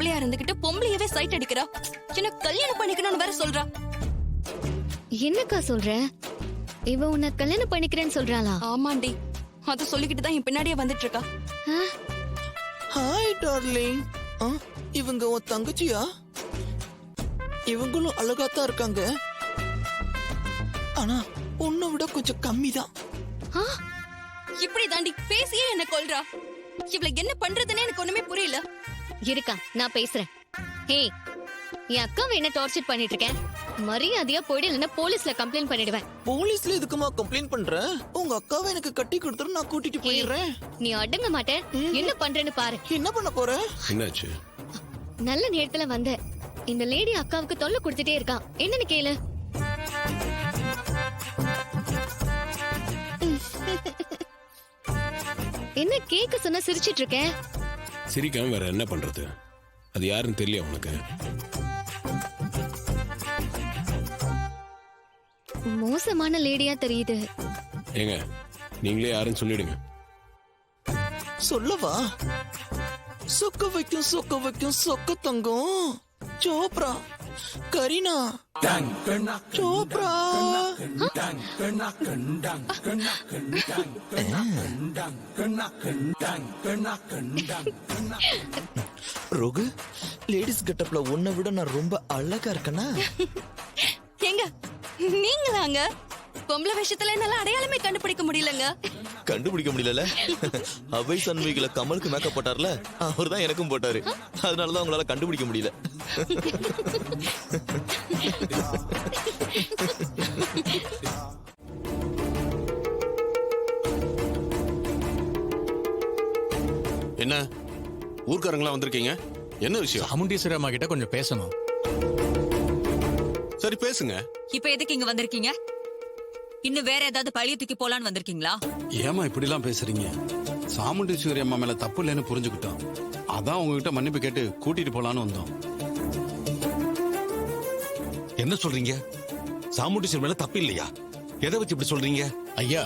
பொம்பளையா இருந்துகிட்டு பொம்பளையவே சைட் அடிக்கிறா. என்ன கல்யாணம் பண்ணிக்கணும்னு வேற சொல்றா. என்னக்கா சொல்ற? இவ உன்னை கல்யாணம் பண்ணிக்கிறேன்னு சொல்றாளா? ஆமாண்டி, அத சொல்லிக்கிட்டு தான் என் பின்னாடியே வந்துட்டு இருக்கா. Hi darling. இவங்க உன் தங்கச்சியா? இவங்களும் அழகாத்தான் இருக்காங்க, ஆனா உன்னை விட கொஞ்சம் கம்மிதான். இப்படி தாண்டி பேசியே என்ன கொல்றா. இவள என்ன பண்றதுன்னு எனக்கு ஒண்ணுமே புரியல. இருக்கா, நான் பேசுறேன். ஹே, என் அக்காவை என்ன டார்ச்சர் பண்ணிட்டு இருக்கேன்? மரியாதையா போயிடு, இல்லைன்னா போலீஸ்ல கம்ப்ளைண்ட் பண்ணிடுவேன். போலீஸ்ல எதுக்குமா கம்ப்ளைண்ட் பண்ற? உங்க அக்காவை எனக்கு கட்டி கொடுத்துரு, நான் கூட்டிட்டு போயிடுறேன். நீ அடங்க மாட்ட. என்ன பண்றேன்னு பாரு. என்ன பண்ண போற? என்னாச்சு? நல்ல நேரத்துல வந்த. இந்த லேடி அக்காவுக்கு தொல்லை கொடுத்துட்டே இருக்கா. என்னன்னு கேளு. என்ன கேக்க சொன்னா சிரிச்சிட்டு இருக்க? சிரிக்காம வேற என்ன பண்றது? அது யாருன்னு தெரியல உனக்கு? மோசமான லேடியா தெரியுது. ஏங்க, நீங்களே யாருன்னு சொல்லிடுங்க. சொல்லவா? சொக்க வைக்கும் சொக்க வைக்கும் சொக்க தங்கம் சோப்ரா கரீனா சோப்ரா. ரோகு, லேடிஸ் கெட்டப்ல உன்னை விட நான் ரொம்ப அழகா இருக்கேனா? எங்க நீங்களாங்க? பொம்பளை விஷயத்துல என்னால அடையாளமே கண்டுபிடிக்க முடியலங்க. கண்டுபிடிக்க முடியல. அவை சண்முகில கமலுக்கு மேக்கப் போட்டார்ல, அவர் தான் எனக்கும் போட்டாரு. அதனாலதான் உங்களால கண்டுபிடிக்க முடியல. என்ன ஊர்க்காரங்களா வந்திருக்கீங்க? என்ன விஷயம்? சாமுண்டீஸ்வரி அம்மா கிட்ட கொஞ்சம் பேசணும். சரி பேசுங்க. இப்ப எதுக்கு இங்க வந்திருக்கீங்க? இன்னும் வேற ஏதாவது பழிய தூக்கி போலான்னு வந்திருக்கீங்களா? ஏமா இப்படி எல்லாம் பேசுறீங்க? சாமுண்டீஸ்வரி அம்மா மேல தப்பு இல்லைன்னு புரிஞ்சுக்கிட்டோம். அதான் உங்ககிட்ட மன்னிப்பு கேட்டு கூட்டிட்டு போலான்னு வந்தோம். என்ன சொல்றீங்க? சாமுண்டீஸ்வரி மேல தப்பு இல்லையா? எதை வச்சு இப்படி சொல்றீங்க? ஐயா,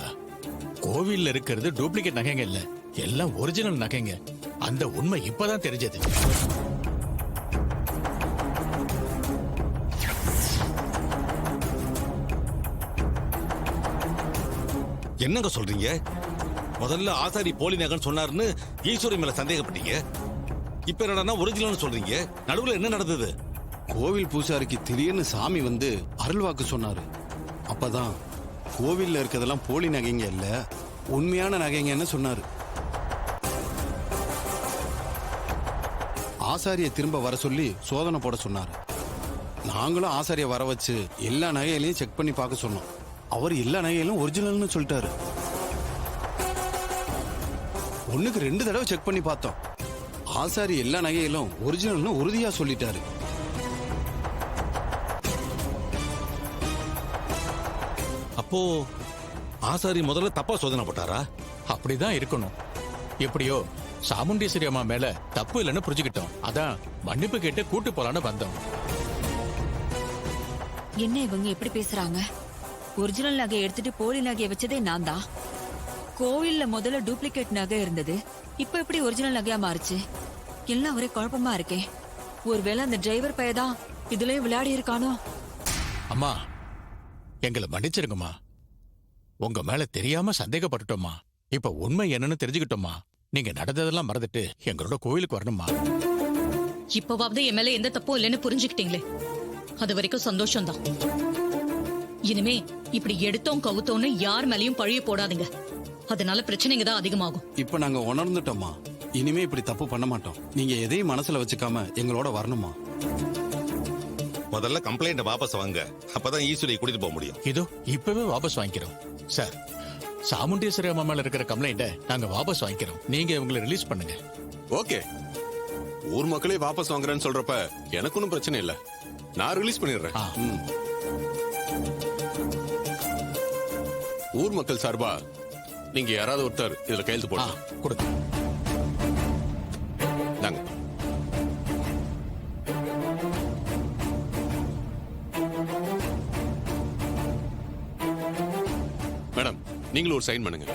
கோவில்ல இருக்கிறது டூப்ளிகேட் நகைங்க இல்ல, எல்லாம் ஒரிஜினல் நகைங்க. அந்த உண்மை இப்பதான் தெரிஞ்சது. என்னங்க சொல்றீங்க? முதல்ல ஆசாரி போலி நகன்னு சொன்னாருன்னு ஈஸ்வரி மேல சந்தேகப்பட்டீங்க. இப்ப என்னடா ஒரிஜினல் சொல்றீங்க? நடுவுல என்ன நடந்தது? கோவில் பூசாரிக்கு திடீர்னு சாமி வந்து அருள்வாக்கு சொன்னாரு. அப்பதான் கோவில்ல இருக்கிறதெல்லாம் போலி நகைங்க இல்ல, உண்மையான நகைங்கன்னு சொன்னாரு. ஆசாரிய திரும்ப வர சொல்லி சோதனை போட சொன்னாரு. நாங்களும் ஆசாரிய வர வச்சு எல்லா நகைகளையும் செக் பண்ணி பார்க்க சொன்னோம். அவர் எல்லா நகையிலும் ஒரிஜினல்னு சொல்லிட்டாரு. ஒண்ணுக்கு 2 தடவை செக் பண்ணி பார்த்தோம். ஆசாரி எல்லா நகையிலும் ஒரிஜினல்னு உறுதியா சொல்லிட்டாரு. அப்போ ஆசாரி முதல்ல தப்பா சோதனை போட்டாரா? அப்படிதான் இருக்கணும். எப்படியோ சாமுண்டீஸ்வரி அம்மா மேல தப்பு இல்லைன்னு புரிஞ்சுக்கிட்டோம். அதான் மன்னிப்பு கேட்டு கூட்டு போலான்னு வந்தோம். என்ன இவங்க எப்படி பேசுறாங்க? ஒரிஜினல் நகை எடுத்துட்டு போலி நகையை வச்சதே நான் தான். கோவில்ல முதல்ல டூப்ளிகேட் நகை இருந்தது, இப்ப எப்படி ஒரிஜினல் நகையா மாறுச்சு? எல்லாம் ஒரே குழப்பமா இருக்கே. ஒருவேளை அந்த டிரைவர் பையதான் இதுலயும் விளையாடி இருக்கானோ? அம்மா, எங்களை மன்னிச்சிருங்கம்மா. உங்க மேல தெரியாம சந்தேகப்பட்டுட்டோமா. இப்ப உண்மை என்னன்னு தெரிஞ்சுக்கிட்டோமா. நீங்க நடந்ததெல்லாம் மறந்துட்டு எங்களோட கோவிலுக்கு வரணுமா. இப்பவாவது என் மேல எந்த தப்பும் இல்லைன்னு புரிஞ்சுக்கிட்டீங்களே, அது வரைக்கும் சந்தோஷம்தான். இனிமே இப்படி எடுத்தோம் கவுத்தோன்னு யார் மேலயும் பழிய போடாதீங்க. அதனால பிரச்சனைங்க தான் அதிகமாகும். இப்ப நாங்க உணர்ந்துட்டோமா. இனிமே இப்படி தப்பு பண்ண மாட்டோம். நீங்க எதையும் மனசுல வச்சுக்காம எங்களோட வரணுமா. முதல்ல கம்ப்ளைண்ட் வாபஸ் வாங்க, அப்பதான் ஈஸ்வரியை கூட்டிட்டு போக முடியும். இதோ இப்பவே வாபஸ் வாங்கிக்கிறோம் சார். சாமுண்டீஸ்வரி அம்மா மேல இருக்கிற கம்ப்ளைண்ட நாங்க வாபஸ் வாங்கிக்கிறோம். நீங்க இவங்களை ரிலீஸ் பண்ணுங்க. ஓகே, ஊர் மக்களே வாபஸ் வாங்குறேன்னு சொல்றப்ப எனக்கு ஒன்றும் பிரச்சனை இல்லை. நான் ரிலீஸ் பண்ணிடுறேன். ஊர் மக்கள் சார்பா நீங்க யாராவது ஒருத்தர் இதுல கையெழுத்து போடலாம். கொடுங்க. நாங்க மேடம், நீங்களும் ஒரு சைன் பண்ணுங்க.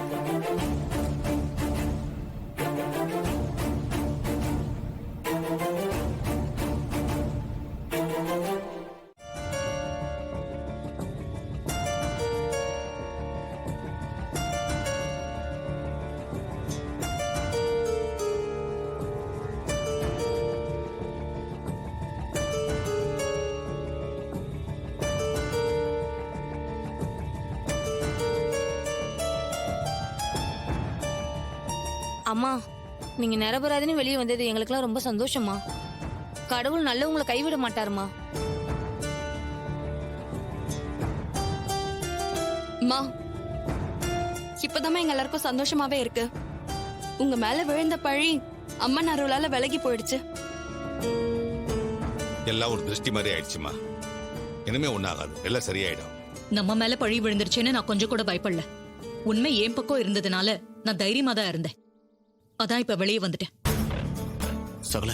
அம்மா நீங்க நிரபராதின்னு வெளியே வந்தது எங்களுக்குலாம் ரொம்ப சந்தோஷமா. கடவுள் நல்லவங்களை கைவிட மாட்டாருமா. அம்மா இப்பதான் எங்க எல்லாருக்கும் சந்தோஷமாவே இருக்கு. உங்க மேல விழுந்த பழி அம்மன் அருளால விலகி போயிடுச்சு. எல்லாம் ஒரு திருஷ்டி மாதிரி ஆயிடுச்சுமா. இனிமே ஒண்ணாகாது, எல்லாம் சரியாயிடும். நம்ம மேல பழி விழுந்துருச்சுன்னு நான் கொஞ்சம் கூட பயப்படல. உண்மை என் பக்கம் இருந்ததுனால நான் தைரியமா தான் இருந்தேன். அதான் இப்ப வெளியே வந்துட்டேன். சகல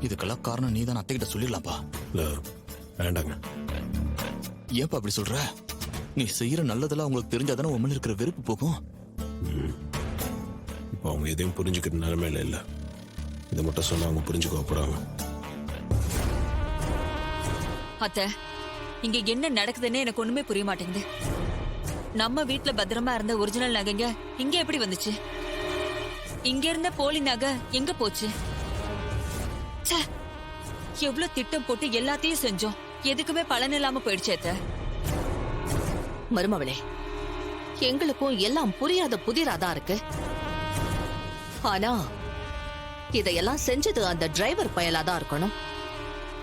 இதுக்கெல்லாம் காரணம் நீ தான் அத்தைகிட்ட சொல்லிடலாம்ப்பா. வேண்டாங்க. ஏப்பா அப்படி சொல்ற? நீ செய்யற நல்லதெல்லாம் உங்களுக்கு தெரிஞ்சாதானே உன் மேல இருக்கிற வெறுப்பு போகும். இப்போ அவங்க எதையும் புரிஞ்சுக்கிற நிலைமையில இல்ல. இதை மட்டும் சொன்னா அவங்க புரிஞ்சுக்க போறாங்க. அத்தை, இங்க என்ன நடக்குதுன்னு எனக்கு ஒண்ணுமே புரிய மாட்டேங்குது. நம்ம வீட்ல பத்திரமா இருந்த ஒரிஜினல் நகைங்க இங்க எப்படி வந்துச்சு? இங்க இருந்த போலி நகை எங்க போச்சு? ச்சே, எவ்வளவு திட்டம் போட்டு எல்லாத்தையும் செஞ்சோம், எதுக்குமே பலன் இல்லாம போயிடுச்சு அத்தை. மருமவளே, எங்களுக்கும் எல்லாம் புரியாத புதிராதான் இருக்கு. ஆனா இதையெல்லாம் செஞ்சது அந்த டிரைவர் பயலாதான் இருக்கணும்.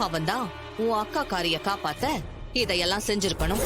அவன்தான் உன் அக்கா காரிய காப்பாத்த இதையெல்லாம் செஞ்சிருக்கணும்.